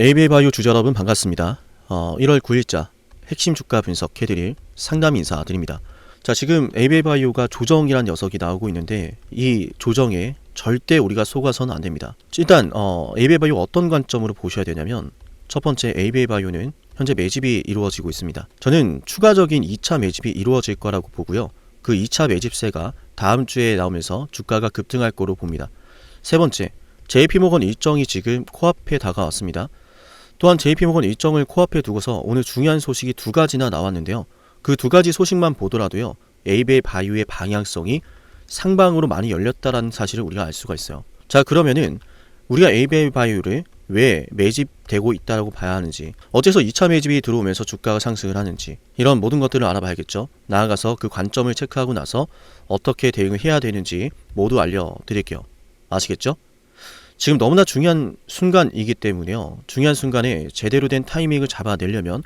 ABA바이오 주주 여러분 반갑습니다. 1월 9일자 핵심 주가 분석해드릴 상담 인사드립니다. 자, 지금 ABA바이오가 조정이란 녀석이 나오고 있는데 이 조정에 절대 우리가 속아서는 안 됩니다. 일단 ABA바이오 어떤 관점으로 보셔야 되냐면, 첫 번째, ABA바이오는 현재 매집이 이루어지고 있습니다. 저는 추가적인 2차 매집이 이루어질 거라고 보고요. 그 2차 매집세가 다음 주에 나오면서 주가가 급등할 거로 봅니다. 세 번째, JP모건 일정이 지금 코앞에 다가왔습니다. 또한 JP모건 일정을 코앞에 두고서 오늘 중요한 소식이 두 가지나 나왔는데요. 그 두 가지 소식만 보더라도요, ABA바이오의 방향성이 상방으로 많이 열렸다라는 사실을 우리가 알 수가 있어요. 자, 그러면은 우리가 ABA바이오를 왜 매집되고 있다고 봐야 하는지, 어째서 2차 매집이 들어오면서 주가가 상승을 하는지, 이런 모든 것들을 알아봐야겠죠. 나아가서 그 관점을 체크하고 나서 어떻게 대응을 해야 되는지 모두 알려드릴게요. 아시겠죠? 지금 너무나 중요한 순간이기 때문에요. 중요한 순간에 제대로 된 타이밍을 잡아내려면,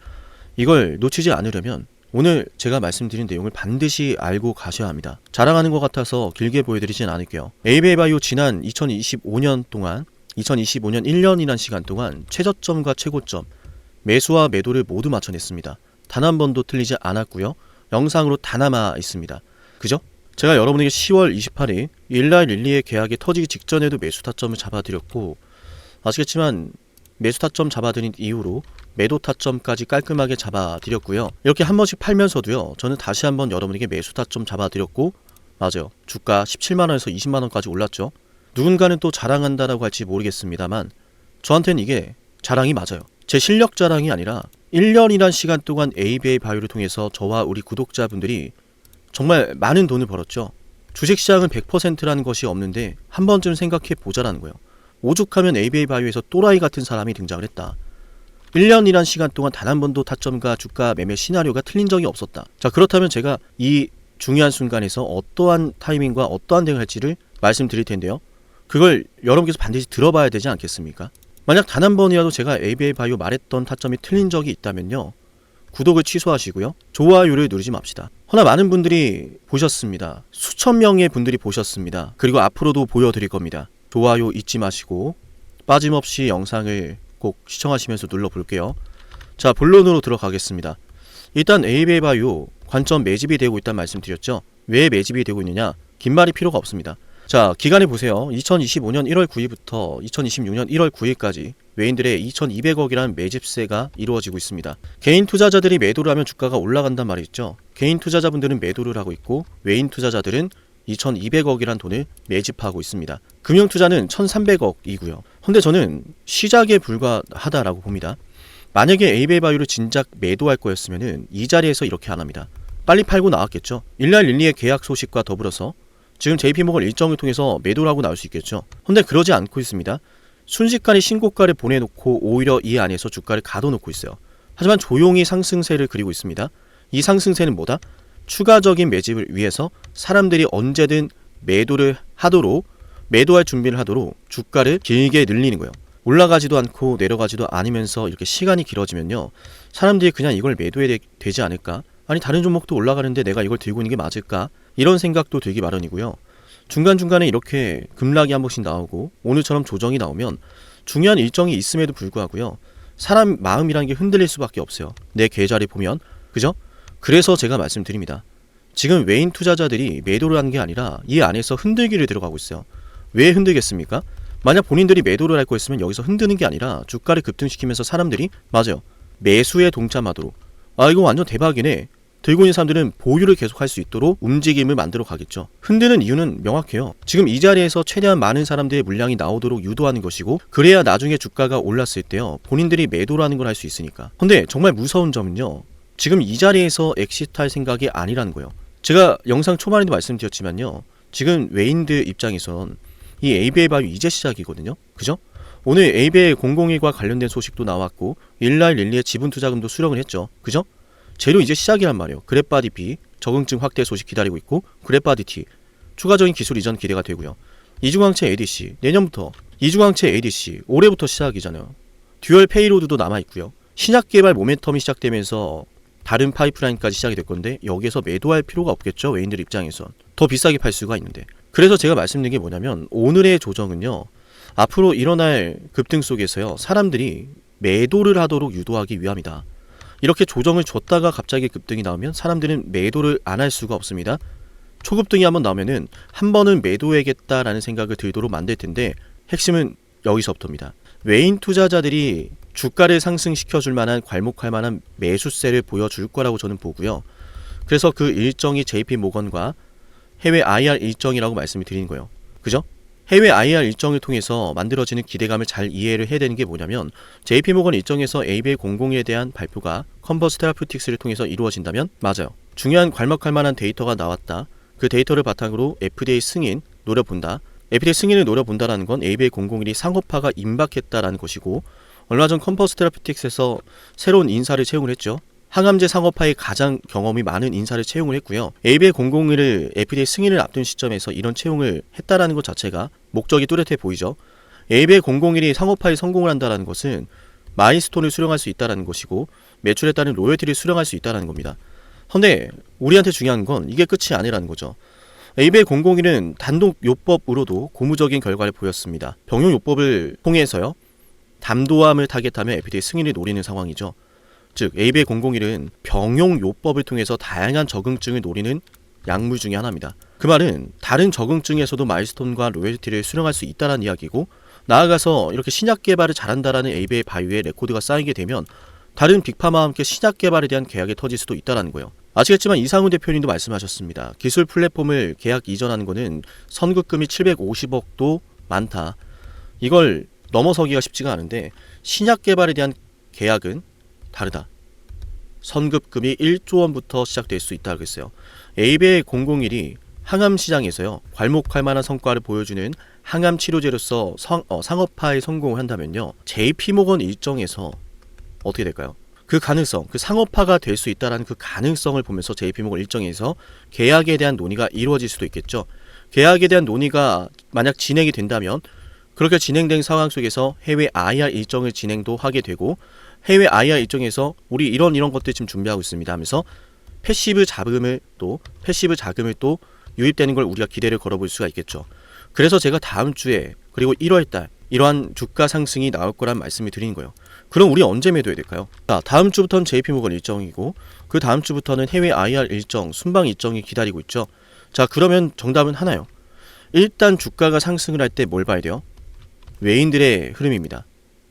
이걸 놓치지 않으려면 오늘 제가 말씀드린 내용을 반드시 알고 가셔야 합니다. 자랑하는 것 같아서 길게 보여드리진 않을게요. ABA바이오 지난 2025년 동안, 2025년 1년이란 시간 동안 최저점과 최고점, 매수와 매도를 모두 맞춰냈습니다. 단 한 번도 틀리지 않았고요. 영상으로 다 남아 있습니다. 그죠? 제가 여러분에게 10월 28일 일라이 릴리의 계약이 터지기 직전에도 매수 타점을 잡아드렸고, 아시겠지만 매수 타점 잡아드린 이후로 매도 타점까지 깔끔하게 잡아드렸고요. 이렇게 한 번씩 팔면서도요, 저는 다시 한번 여러분에게 매수 타점 잡아드렸고, 맞아요, 주가 17만원에서 20만원까지 올랐죠. 누군가는 또 자랑한다라고 할지 모르겠습니다만 저한테는 이게 자랑이 맞아요. 제 실력 자랑이 아니라 1년이란 시간 동안 ABA바이오를 통해서 저와 우리 구독자분들이 정말 많은 돈을 벌었죠. 주식시장은 100%라는 것이 없는데 한 번쯤 생각해 보자라는 거예요. 오죽하면 ABA바이오에서 또라이 같은 사람이 등장을 했다. 1년이란 시간 동안 단 한 번도 타점과 주가 매매 시나리오가 틀린 적이 없었다. 자, 그렇다면 제가 이 중요한 순간에서 어떠한 타이밍과 어떠한 대응을 할지를 말씀드릴 텐데요. 그걸 여러분께서 반드시 들어봐야 되지 않겠습니까? 만약 단 한 번이라도 제가 ABA바이오 말했던 타점이 틀린 적이 있다면요, 구독을 취소하시고요, 좋아요를 누르지 맙시다. 허나 많은 분들이 보셨습니다. 수천 명의 분들이 보셨습니다. 그리고 앞으로도 보여드릴 겁니다. 좋아요 잊지 마시고 빠짐없이 영상을 꼭 시청하시면서 눌러볼게요. 자, 본론으로 들어가겠습니다. 일단 ABA바이오 관점 매집이 되고 있다는 말씀드렸죠. 왜 매집이 되고 있느냐? 긴 말이 필요가 없습니다. 자, 기간에 보세요. 2025년 1월 9일부터 2026년 1월 9일까지 외인들의 2200억이라는 매집세가 이루어지고 있습니다. 개인 투자자들이 매도를 하면 주가가 올라간단 말이 있죠. 개인 투자자분들은 매도를 하고 있고, 외인 투자자들은 2200억이란 돈을 매집하고 있습니다. 금융투자는 1300억이고요. 근데 저는 시작에 불과하다라고 봅니다. 만약에 ABA바이오를 진작 매도할 거였으면 이 자리에서 이렇게 안 합니다. 빨리 팔고 나왔겠죠. 일라이 릴리의 계약 소식과 더불어서 지금 JP모건 일정을 통해서 매도를 하고 나올 수 있겠죠. 근데 그러지 않고 있습니다. 순식간에 신고가를 보내놓고 오히려 이 안에서 주가를 가둬놓고 있어요. 하지만 조용히 상승세를 그리고 있습니다. 이 상승세는 뭐다? 추가적인 매집을 위해서 사람들이 언제든 매도를 하도록, 매도할 준비를 하도록 주가를 길게 늘리는 거예요. 올라가지도 않고 내려가지도 않으면서 이렇게 시간이 길어지면요, 사람들이 그냥 이걸 매도해야 되지 않을까? 아니, 다른 종목도 올라가는데 내가 이걸 들고 있는 게 맞을까? 이런 생각도 들기 마련이고요. 중간중간에 이렇게 급락이 한 번씩 나오고 오늘처럼 조정이 나오면 중요한 일정이 있음에도 불구하고요, 사람 마음이라는 게 흔들릴 수밖에 없어요. 내 계좌를 보면. 그죠? 그래서 제가 말씀드립니다. 지금 외인 투자자들이 매도를 하는 게 아니라 이 안에서 흔들기를 들어가고 있어요. 왜 흔들겠습니까? 만약 본인들이 매도를 할 거였으면 여기서 흔드는 게 아니라 주가를 급등시키면서 사람들이, 맞아요, 매수에 동참하도록, 아 이거 완전 대박이네, 들고 있는 사람들은 보유를 계속할 수 있도록 움직임을 만들어 가겠죠. 흔드는 이유는 명확해요. 지금 이 자리에서 최대한 많은 사람들의 물량이 나오도록 유도하는 것이고, 그래야 나중에 주가가 올랐을 때요, 본인들이 매도라는 걸 할 수 있으니까. 근데 정말 무서운 점은요, 지금 이 자리에서 엑시트할 생각이 아니라는 거예요. 제가 영상 초반에도 말씀드렸지만요, 지금 외인들 입장에선 이 ABA바이오 이제 시작이거든요. 그죠? 오늘 ABA001과 관련된 소식도 나왔고, 일라이 릴리의 지분 투자금도 수령을 했죠. 그죠? 재료 이제 시작이란 말이에요. 그래프바디 B 적응증 확대 소식 기다리고 있고, 그래프바디 T 추가적인 기술 이전 기대가 되고요. 이중항체 ADC 내년부터, 이중항체 ADC 올해부터 시작이잖아요. 듀얼 페이로드도 남아있고요. 신약 개발 모멘텀이 시작되면서 다른 파이프라인까지 시작이 될 건데, 여기에서 매도할 필요가 없겠죠. 외인들 입장에선 더 비싸게 팔 수가 있는데. 그래서 제가 말씀드린 게 뭐냐면, 오늘의 조정은요, 앞으로 일어날 급등 속에서요, 사람들이 매도를 하도록 유도하기 위함이다. 이렇게 조정을 줬다가 갑자기 급등이 나오면 사람들은 매도를 안 할 수가 없습니다. 초급등이 한번 나오면은 한 번은 매도해야겠다라는 생각을 들도록 만들 텐데 핵심은 여기서부터입니다. 외인 투자자들이 주가를 상승시켜줄 만한 괄목할 만한 매수세를 보여줄 거라고 저는 보고요. 그래서 그 일정이 JP모건과 해외 IR 일정이라고 말씀을 드리는 거예요. 그죠? 해외 IR 일정을 통해서 만들어지는 기대감을 잘 이해를 해야 되는 게 뭐냐면 JP모건 일정에서 ABA001에 대한 발표가 컨버스 테라퓨틱스를 통해서 이루어진다면 맞아요. 중요한 괄목할 만한 데이터가 나왔다. 그 데이터를 바탕으로 FDA 승인 노려본다. FDA 승인을 노려본다라는 건 ABA001이 상업화가 임박했다라는 것이고 얼마 전 컨버스 테라퓨틱스에서 새로운 인사를 채용을 했죠. 항암제 상업화에 가장 경험이 많은 인사를 채용을 했고요. ABA001을 FDA 승인을 앞둔 시점에서 이런 채용을 했다라는 것 자체가 목적이 뚜렷해 보이죠. ABA001이 상업화에 성공을 한다는 것은 마일스톤을 수령할 수 있다는 것이고 매출에 따른 로열티를 수령할 수 있다는 겁니다. 그런데 우리한테 중요한 건 이게 끝이 아니라는 거죠. ABA001은 단독 요법으로도 고무적인 결과를 보였습니다. 병용 요법을 통해서요. 담도암을 타겟하며 FDA 승인을 노리는 상황이죠. 즉 ABA001은 병용 요법을 통해서 다양한 적응증을 노리는 약물 중에 하나입니다. 그 말은 다른 적응증에서도 마일스톤과 로열티를 수령할 수 있다는 이야기고 나아가서 이렇게 신약 개발을 잘한다라는 ABA 바이오의 레코드가 쌓이게 되면 다른 빅파마와 함께 신약 개발에 대한 계약이 터질 수도 있다는 거예요. 아시겠지만 이상훈 대표님도 말씀하셨습니다. 기술 플랫폼을 계약 이전하는 거는 선급금이 750억도 많다. 이걸 넘어서기가 쉽지가 않은데 신약 개발에 대한 계약은 다르다. 선급금이 1조 원부터 시작될 수 있다고 했어요. ABA001이 항암 시장에서요. 괄목할 만한 성과를 보여주는 항암 치료제로서 상업화에 성공을 한다면요. JP모건 일정에서 어떻게 될까요? 그 가능성, 그 상업화가 될 수 있다는 그 가능성을 보면서 JP모건 일정에서 계약에 대한 논의가 이루어질 수도 있겠죠. 계약에 대한 논의가 만약 진행이 된다면 그렇게 진행된 상황 속에서 해외 IR 일정을 진행도 하게 되고 해외 IR 일정에서 우리 이런 것들 지금 준비하고 있습니다 하면서 패시브 자금을 또 유입되는 걸 우리가 기대를 걸어볼 수가 있겠죠. 그래서 제가 다음 주에 그리고 1월달 이러한 주가 상승이 나올 거란 말씀을 드리는 거예요. 그럼 우리 언제 매도해야 될까요? 자, 다음 주부터는 JP모건 일정이고 그 다음 주부터는 해외 IR 일정, 순방 일정이 기다리고 있죠. 자, 그러면 정답은 하나요. 일단 주가가 상승을 할 때 뭘 봐야 돼요? 외인들의 흐름입니다.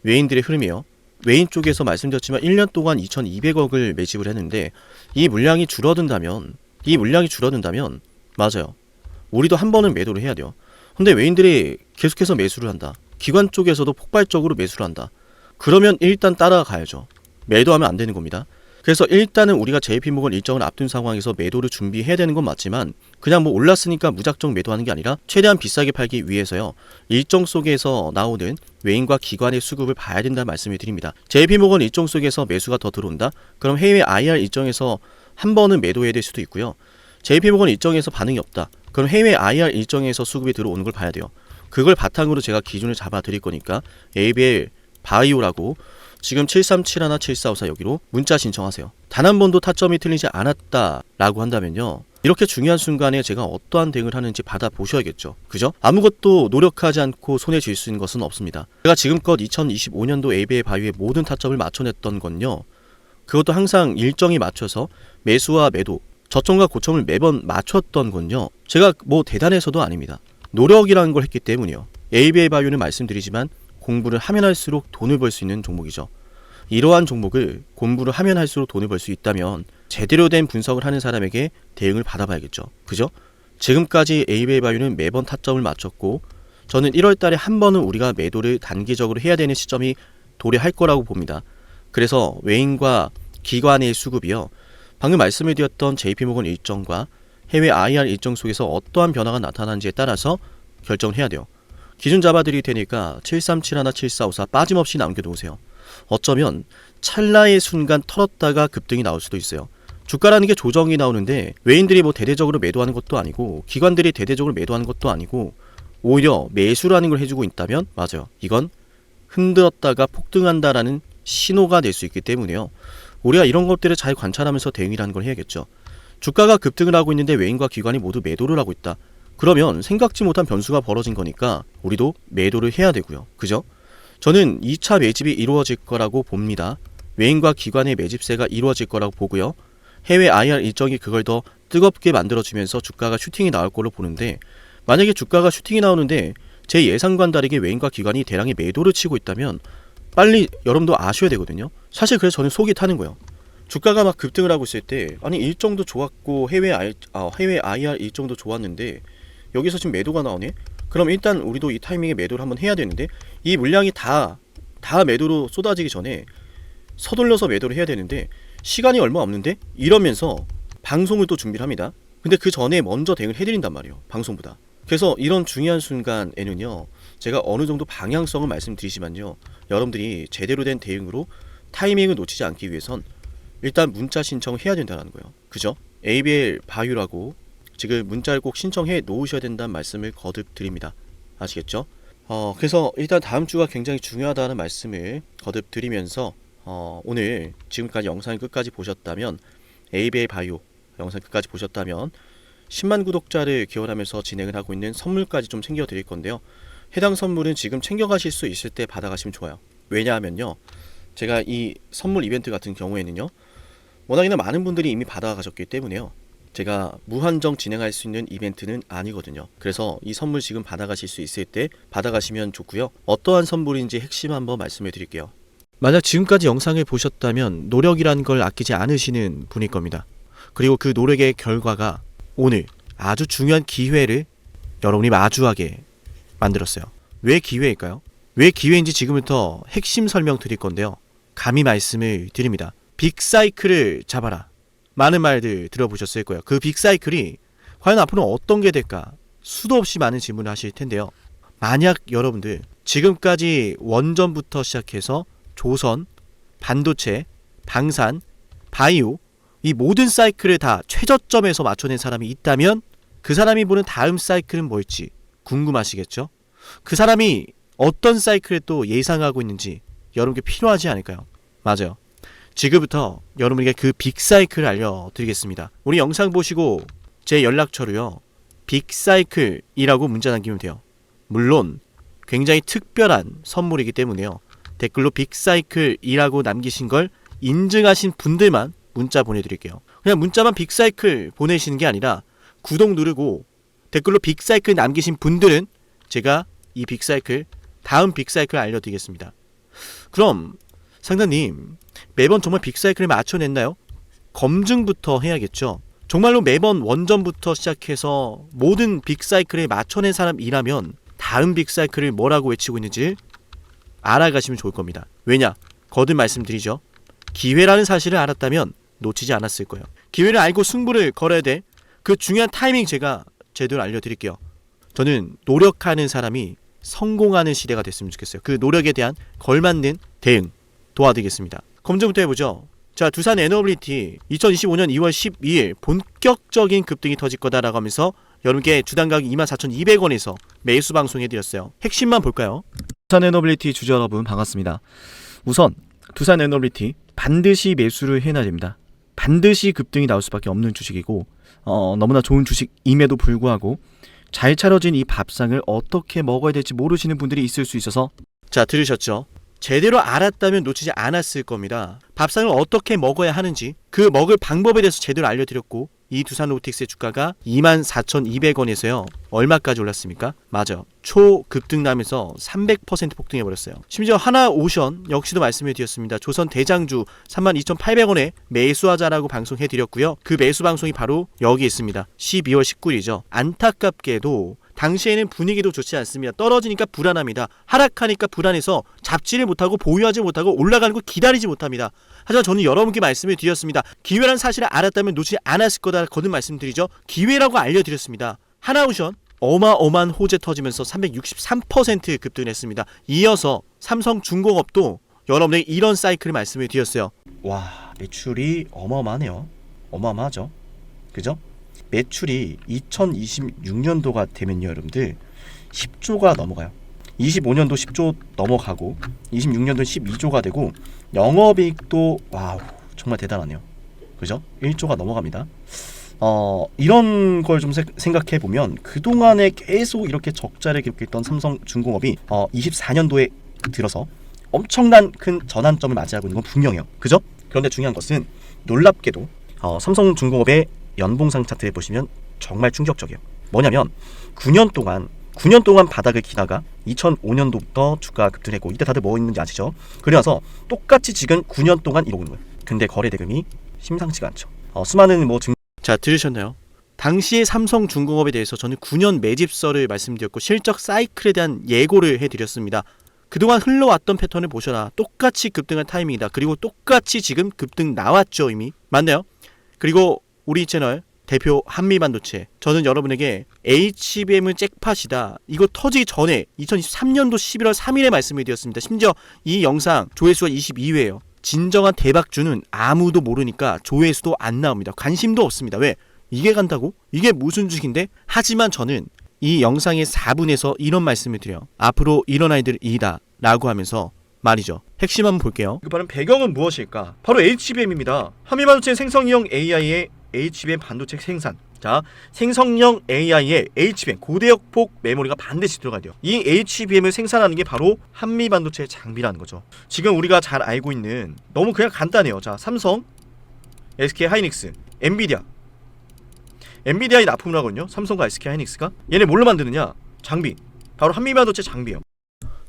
외인들의 흐름이요. 외인 쪽에서 말씀드렸지만 1년 동안 2200억을 매집을 했는데 이 물량이 줄어든다면 맞아요. 우리도 한 번은 매도를 해야 돼요. 근데 외인들이 계속해서 매수를 한다. 기관 쪽에서도 폭발적으로 매수를 한다. 그러면 일단 따라가야죠. 매도하면 안 되는 겁니다. 그래서 일단은 우리가 JP모건 일정을 앞둔 상황에서 매도를 준비해야 되는 건 맞지만 그냥 올랐으니까 무작정 매도하는 게 아니라 최대한 비싸게 팔기 위해서요. 일정 속에서 나오는 외인과 기관의 수급을 봐야 된다는 말씀을 드립니다. JP모건 일정 속에서 매수가 더 들어온다? 그럼 해외 IR 일정에서 한 번은 매도해야 될 수도 있고요. JP모건 일정에서 반응이 없다. 그럼 해외 IR 일정에서 수급이 들어오는 걸 봐야 돼요. 그걸 바탕으로 제가 기준을 잡아 드릴 거니까 ABL 바이오라고 지금 7371-7454 여기로 문자 신청하세요. 단 한 번도 타점이 틀리지 않았다라고 한다면요. 이렇게 중요한 순간에 제가 어떠한 대응을 하는지 받아보셔야겠죠. 그죠? 아무것도 노력하지 않고 손에 쥘 수 있는 것은 없습니다. 제가 지금껏 2025년도 ABA 바이오의 모든 타점을 맞춰냈던 건요. 그것도 항상 일정에 맞춰서 매수와 매도, 저점과 고점을 매번 맞췄던 건요. 제가 대단해서도 아닙니다. 노력이라는 걸 했기 때문이요. ABA 바이오는 말씀드리지만 공부를 하면 할수록 돈을 벌 수 있는 종목이죠. 이러한 종목을 공부를 하면 할수록 돈을 벌 수 있다면 제대로 된 분석을 하는 사람에게 대응을 받아봐야겠죠. 그죠? 지금까지 ABA 바이오는 매번 타점을 맞췄고 저는 1월 달에 한 번은 우리가 매도를 단기적으로 해야 되는 시점이 도래할 거라고 봅니다. 그래서 외인과 기관의 수급이요. 방금 말씀을 드렸던 JP모건 일정과 해외 IR 일정 속에서 어떠한 변화가 나타나는지에 따라서 결정을 해야 돼요. 기준 잡아드릴 테니까 7371-7454 빠짐없이 남겨놓으세요. 어쩌면 찰나의 순간 털었다가 급등이 나올 수도 있어요. 주가라는 게 조정이 나오는데 외인들이 대대적으로 매도하는 것도 아니고 기관들이 대대적으로 매도하는 것도 아니고 오히려 매수라는 걸 해주고 있다면 맞아요. 이건 흔들었다가 폭등한다라는 신호가 될 수 있기 때문에요. 우리가 이런 것들을 잘 관찰하면서 대응이라는 걸 해야겠죠. 주가가 급등을 하고 있는데 외인과 기관이 모두 매도를 하고 있다. 그러면 생각지 못한 변수가 벌어진 거니까 우리도 매도를 해야 되고요. 그죠? 저는 2차 매집이 이루어질 거라고 봅니다. 외인과 기관의 매집세가 이루어질 거라고 보고요. 해외 IR 일정이 그걸 더 뜨겁게 만들어주면서 주가가 슈팅이 나올 걸로 보는데, 만약에 주가가 슈팅이 나오는데 제 예상과는 다르게 외인과 기관이 대량의 매도를 치고 있다면 빨리 여러분도 아셔야 되거든요. 사실 그래서 저는 속이 타는 거예요. 주가가 막 급등을 하고 있을 때, 아니 일정도 좋았고 해외 IR 일정도 좋았는데 여기서 지금 매도가 나오네? 그럼 일단 우리도 이 타이밍에 매도를 한번 해야 되는데, 이 물량이 다 매도로 쏟아지기 전에 서둘러서 매도를 해야 되는데 시간이 얼마 없는데 이러면서 방송을 또 준비를 합니다. 근데 그 전에 먼저 대응을 해드린단 말이에요, 방송보다. 그래서 이런 중요한 순간에는요, 제가 어느 정도 방향성을 말씀드리지만요, 여러분들이 제대로 된 대응으로 타이밍을 놓치지 않기 위해선 일단 문자 신청해야 된다는 거예요. 그죠? ABL 바이오라고 지금 문자를 꼭 신청해 놓으셔야 된다는 말씀을 거듭 드립니다. 아시겠죠? 그래서 일단 다음 주가 굉장히 중요하다는 말씀을 거듭 드리면서 오늘 지금까지 영상을 끝까지 보셨다면, ABL 바이오 영상 끝까지 보셨다면 10만 구독자를 기원하면서 진행을 하고 있는 선물까지 좀 챙겨 드릴 건데요. 해당 선물은 지금 챙겨 가실 수 있을 때 받아가시면 좋아요. 왜냐하면요, 제가 이 선물 이벤트 같은 경우에는요, 워낙이나 많은 분들이 이미 받아가셨기 때문에요, 제가 무한정 진행할 수 있는 이벤트는 아니거든요. 그래서 이 선물 지금 받아가실 수 있을 때 받아가시면 좋고요. 어떠한 선물인지 핵심 한번 말씀해 드릴게요. 만약 지금까지 영상을 보셨다면 노력이라는 걸 아끼지 않으시는 분일 겁니다. 그리고 그 노력의 결과가 오늘 아주 중요한 기회를 여러분이 마주하게 만들었어요. 왜 기회일까요? 왜 기회인지 지금부터 핵심 설명 드릴 건데요. 감히 말씀을 드립니다. 빅사이클을 잡아라. 많은 말들 들어보셨을 거예요. 그 빅사이클이 과연 앞으로 어떤 게 될까? 수도 없이 많은 질문을 하실 텐데요. 만약 여러분들 지금까지 원전부터 시작해서 조선, 반도체, 방산, 바이오, 이 모든 사이클을 다 최저점에서 맞춰낸 사람이 있다면 그 사람이 보는 다음 사이클은 뭘지 궁금하시겠죠? 그 사람이 어떤 사이클을 또 예상하고 있는지 여러분께 필요하지 않을까요? 맞아요. 지금부터 여러분에게 그 빅사이클을 알려드리겠습니다. 우리 영상 보시고 제 연락처로요, 빅사이클이라고 문자 남기면 돼요. 물론 굉장히 특별한 선물이기 때문에요, 댓글로 빅사이클이라고 남기신 걸 인증하신 분들만 문자 보내드릴게요. 그냥 문자만 빅사이클 보내시는 게 아니라 구독 누르고 댓글로 빅사이클 남기신 분들은 제가 이 빅사이클, 다음 빅사이클 알려드리겠습니다. 그럼 상담님, 매번 정말 빅사이클을 맞춰냈나요? 검증부터 해야겠죠. 정말로 매번 원전부터 시작해서 모든 빅사이클에 맞춰낸 사람이라면 다음 빅사이클을 뭐라고 외치고 있는지 알아가시면 좋을 겁니다. 왜냐? 거듭 말씀드리죠. 기회라는 사실을 알았다면 놓치지 않았을 거예요. 기회를 알고 승부를 걸어야 돼. 그 중요한 타이밍 제가 제대로 알려드릴게요. 저는 노력하는 사람이 성공하는 시대가 됐으면 좋겠어요. 그 노력에 대한 걸맞는 대응 도와드리겠습니다. 검증부터 해보죠. 자, 두산 에너빌리티 2025년 2월 12일 본격적인 급등이 터질 거다라고 하면서 여러분께 주당 가격 24,200원에서 매수 방송해드렸어요. 핵심만 볼까요? 두산 에너빌리티 주주 여러분 반갑습니다. 우선 두산 에너빌리티 반드시 매수를 해놔야 됩니다. 반드시 급등이 나올 수밖에 없는 주식이고, 너무나 좋은 주식임에도 불구하고 잘 차려진 이 밥상을 어떻게 먹어야 될지 모르시는 분들이 있을 수 있어서, 자, 들으셨죠? 제대로 알았다면 놓치지 않았을 겁니다. 밥상을 어떻게 먹어야 하는지, 그 먹을 방법에 대해서 제대로 알려드렸고, 이 두산 로보틱스의 주가가 24,200원에서요 얼마까지 올랐습니까? 맞아, 초급등 나면서 300% 폭등해버렸어요. 심지어 하나오션 역시도 말씀해드렸습니다. 조선 대장주 32,800원에 매수하자라고 방송해드렸고요. 그 매수 방송이 바로 여기 있습니다. 12월 19일이죠. 안타깝게도 당시에는 분위기도 좋지 않습니다. 떨어지니까 불안합니다. 하락하니까 불안해서 잡지를 못하고 보유하지 못하고 올라가는 거 기다리지 못합니다. 하지만 저는 여러분께 말씀을 드렸습니다. 기회란 사실을 알았다면 놓치지 않았을 거다 거듭 말씀드리죠. 기회라고 알려드렸습니다. 하나오션 어마어마한 호재 터지면서 363% 급등했습니다. 이어서 삼성중공업도 여러분에게 이런 사이클을 말씀을 드렸어요. 와, 매출이 어마어마하네요. 어마어마하죠. 그죠? 매출이 2026년도가 되면요 여러분들 10조가 넘어가요. 25년도 10조 넘어가고 26년도 12조가 되고 영업이익도 와우 정말 대단하네요. 그죠? 1조가 넘어갑니다. 이런 걸 좀 생각해 보면 그동안에 계속 이렇게 적자를 기록했던 삼성중공업이 24년도에 들어서 엄청난 큰 전환점을 맞이하고 있는 건 분명해요. 그죠? 그런데 중요한 것은 놀랍게도 삼성중공업의 연봉상 차트에 보시면 정말 충격적이에요. 뭐냐면 9년 동안 바닥을 기다가 2005년도부터 주가 급등했고, 이때 다들 뭐 있는지 아시죠? 그래서 똑같이 지금 9년 동안 이러고 있는 거예요. 근데 거래 대금이 심상치가 않죠. 수많은 자, 들으셨나요? 당시의 삼성중공업에 대해서 저는 9년 매집설을 말씀드렸고 실적 사이클에 대한 예고를 해드렸습니다. 그동안 흘러왔던 패턴을 보셔라. 똑같이 급등한 타이밍이다. 그리고 똑같이 지금 급등 나왔죠, 이미. 맞나요? 그리고 우리 채널 대표 한미반도체, 저는 여러분에게 HBM은 잭팟이다, 이거 터지기 전에 2023년도 11월 3일에 말씀을 드렸습니다. 심지어 이 영상 조회수가 22회예요. 진정한 대박주는 아무도 모르니까 조회수도 안 나옵니다. 관심도 없습니다. 왜? 이게 간다고? 이게 무슨 주식인데? 하지만 저는 이 영상의 4분에서 이런 말씀을 드려요. 앞으로 이런 아이들 이다 라고 하면서 말이죠. 핵심 한번 볼게요. 그 바로 배경은 무엇일까? 바로 HBM입니다. 한미반도체 생성형 AI의 HBM 반도체 생산. 자, 생성형 AI의 HBM 고대역폭 메모리가 반드시 들어가야 돼요. 이 HBM을 생산하는 게 바로 한미반도체 장비라는 거죠. 지금 우리가 잘 알고 있는, 너무 그냥 간단해요. 자, 삼성, SK 하이닉스, 엔비디아의 납품을 하거든요. 삼성과 SK 하이닉스가. 얘네 뭘로 만드느냐? 장비. 바로 한미반도체 장비예요.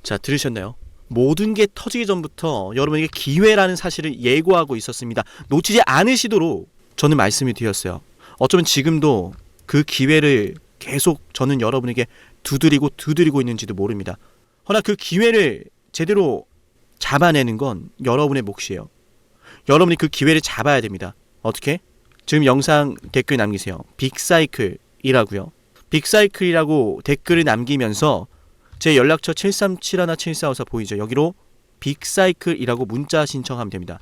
자, 들으셨나요? 모든 게 터지기 전부터 여러분에게 기회라는 사실을 예고하고 있었습니다. 놓치지 않으시도록 저는 말씀을 드렸어요. 어쩌면 지금도 그 기회를 계속 저는 여러분에게 두드리고 있는지도 모릅니다. 허나 그 기회를 제대로 잡아내는 건 여러분의 몫이에요. 여러분이 그 기회를 잡아야 됩니다. 어떻게? 지금 영상 댓글 남기세요. 빅사이클이라고요. 빅사이클이라고 댓글을 남기면서 제 연락처 737-7454 보이죠? 여기로 빅사이클이라고 문자 신청하면 됩니다.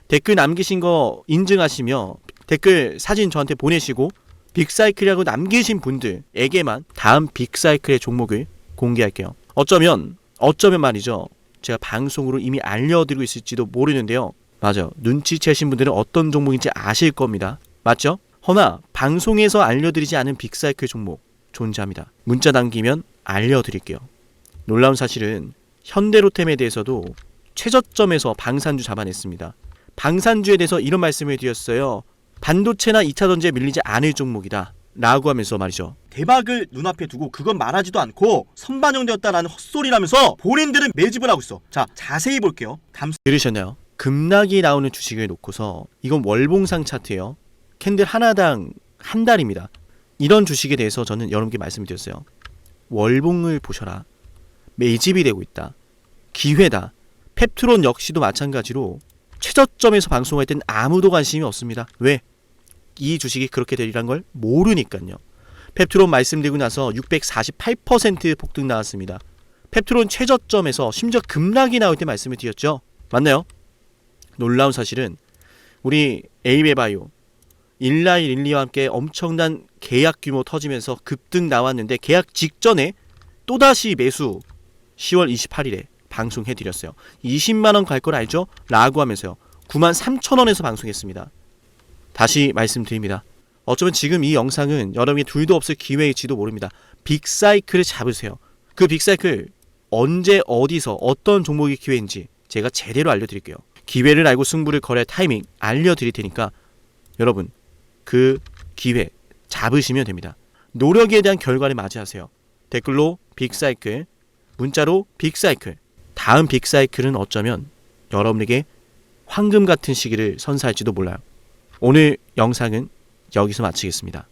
댓글 남기신 거 인증하시며 댓글 사진 저한테 보내시고 빅사이클이라고 남기신 분들에게만 다음 빅사이클의 종목을 공개할게요. 어쩌면 말이죠, 제가 방송으로 이미 알려드리고 있을지도 모르는데요. 맞아요. 눈치채신 분들은 어떤 종목인지 아실 겁니다. 맞죠? 허나 방송에서 알려드리지 않은 빅사이클 종목 존재합니다. 문자 남기면 알려드릴게요. 놀라운 사실은 현대로템에 대해서도 최저점에서 방산주 잡아냈습니다. 방산주에 대해서 이런 말씀을 드렸어요. 반도체나 2차전지에 밀리지 않을 종목이다 라고 하면서 말이죠, 대박을 눈앞에 두고 그건 말하지도 않고 선반영되었다라는 헛소리라면서 본인들은 매집을 하고 있어. 자, 자세히 볼게요. 들으셨나요? 급락이 나오는 주식을 놓고서 이건 월봉상 차트예요. 캔들 하나당 한 달입니다. 이런 주식에 대해서 저는 여러분께 말씀드렸어요. 월봉을 보셔라. 매집이 되고 있다. 기회다. 펩트론 역시도 마찬가지로 최저점에서 방송할 땐 아무도 관심이 없습니다. 왜? 이 주식이 그렇게 되리란 걸 모르니까요. 펩트론 말씀드리고 나서 648% 폭등 나왔습니다. 펩트론 최저점에서 심지어 급락이 나올 때 말씀을 드렸죠. 맞나요? 놀라운 사실은 우리 에이베바이오, 일라이 릴리와 함께 엄청난 계약 규모 터지면서 급등 나왔는데 계약 직전에 또다시 매수 10월 28일에 방송해드렸어요. 20만원 갈 걸 알죠? 라고 하면서요. 93,000원에서 방송했습니다. 다시 말씀드립니다. 어쩌면 지금 이 영상은 여러분이 둘도 없을 기회일지도 모릅니다. 빅사이클을 잡으세요. 그 빅사이클 언제 어디서 어떤 종목이 기회인지 제가 제대로 알려드릴게요. 기회를 알고 승부를 거래할 타이밍 알려드릴 테니까 여러분 그 기회 잡으시면 됩니다. 노력에 대한 결과를 맞이하세요. 댓글로 빅사이클, 문자로 빅사이클. 다음 빅사이클은 어쩌면 여러분에게 황금 같은 시기를 선사할지도 몰라요. 오늘 영상은 여기서 마치겠습니다.